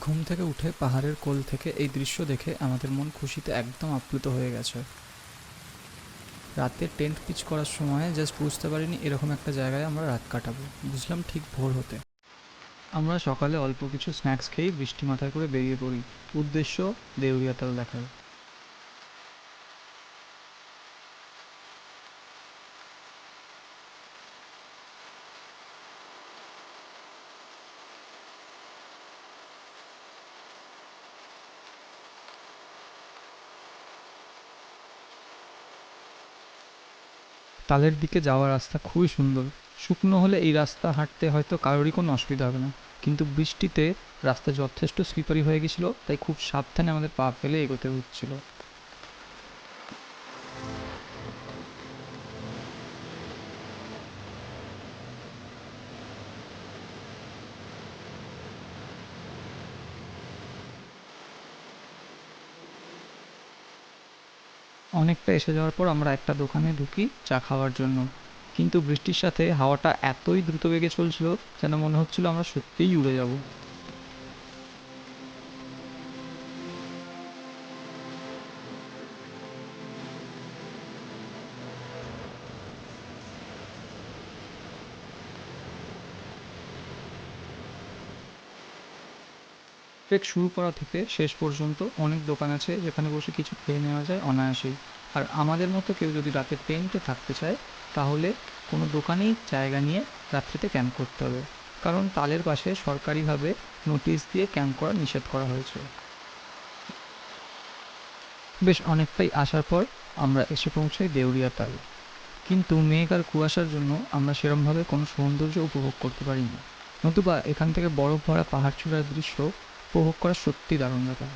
ঘুম থেকে উঠে পাহাড়ের কোল থেকে এই দৃশ্য দেখে আমাদের মন খুশিতে একদম আপ্লুত হয়ে গেছে। রাতে টেন্ট পিচ করার সময় জাস্ট বুঝতে পারিনি এরকম একটা জায়গায় আমরা রাত কাটাবো। বুঝলাম ঠিক ভোর হতে। আমরা সকালে অল্প কিছু স্ন্যাক্স খেয়েই বৃষ্টি মাথায় করে বেরিয়ে পড়ি। উদ্দেশ্য দেউরিয়াতাল দেখার। তালের দিকে যাওয়ার রাস্তা খুবই সুন্দর। শুকনো হলে এই রাস্তা হাঁটতে হয়তো কারোরই কোনো অসুবিধা হবে না, কিন্তু বৃষ্টিতে রাস্তা যথেষ্ট স্লিপারি হয়ে গেছিলো, তাই খুব সাবধানে আমাদের পা ফেলে এগোতে হচ্ছিল। অনেকটা এসে যাওয়ার পর আমরা একটা দোকানে ঢুকি চা খাওয়ার জন্য, কিন্তু বৃষ্টির সাথে হাওয়াটা এতই দ্রুত বেগে চলছিল যেন মনে হচ্ছিল আমরা সত্যিই উড়ে যাব। ট্রেক শুরু করা থেকে শেষ পর্যন্ত অনেক দোকান আছে যেখানে বসে কিছু খেয়ে নেওয়া যায় অনায়াসেই। আর আমাদের মতো কেউ যদি রাতে টেন্টে থাকতে চায়, তাহলে কোনো দোকানেই জায়গা নিয়ে রাত্রিতে ক্যাম্প করতে হবে, কারণ তালের পাশে সরকারিভাবে নোটিশ দিয়ে ক্যাম্প করা নিষেধ করা হয়েছে। বেশ অনেকটাই আসার পর আমরা এসে পৌঁছাই দেউরিয়া তাল, কিন্তু মেঘ আর কুয়াশার জন্য আমরা সেরমভাবে কোনো সৌন্দর্য উপভোগ করতে পারিনি। নতুবা এখান থেকে বরফ ভরা পাহাড় চূড়ার দৃশ্য উপভোগ করা সত্যি দারুণ ব্যাপার।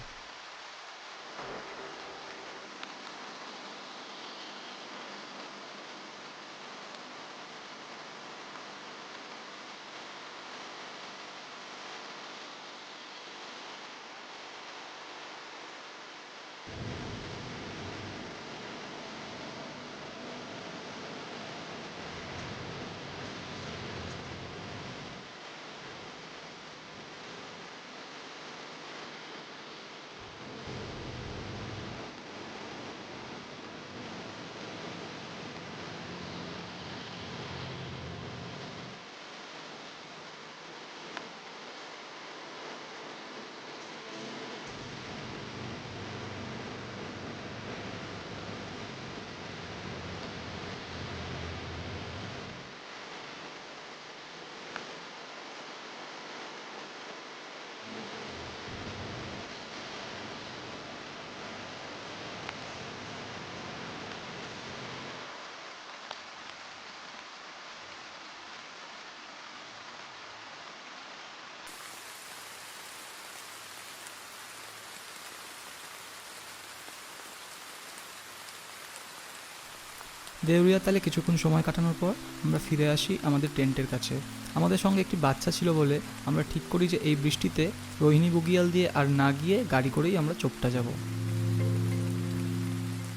দেউরিয়া তালে কিছুক্ষণ সময় কাটানোর পর আমরা ফিরে আসি আমাদের টেন্টের কাছে। আমাদের সঙ্গে একটি বাচ্চা ছিল বলে আমরা ঠিক করি যে এই বৃষ্টিতে রোহিণী বুগিয়াল দিয়ে আর না গিয়ে গাড়ি করেই আমরা চোপটা যাব।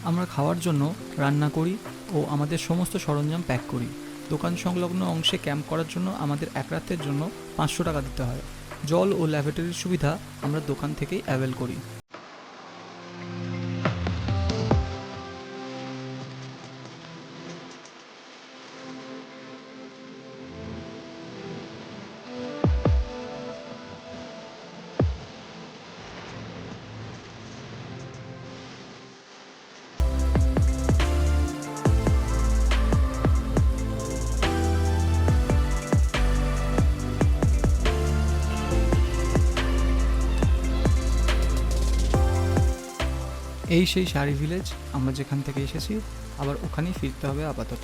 আমরা খাওয়ার জন্য রান্না করি ও আমাদের সমস্ত সরঞ্জাম প্যাক করি। দোকান সংলগ্ন অংশে ক্যাম্প করার জন্য আমাদের এক রাতের জন্য 500 টাকা দিতে হয়। জল ও ল্যাবরেটরির সুবিধা আমরা দোকান থেকেই অ্যাভেল করি। এই সেই শাড়ি ভিলেজ, আমরা যেখান থেকে এসেছি, আবার ওখানেই ফিরতে হবে আপাতত।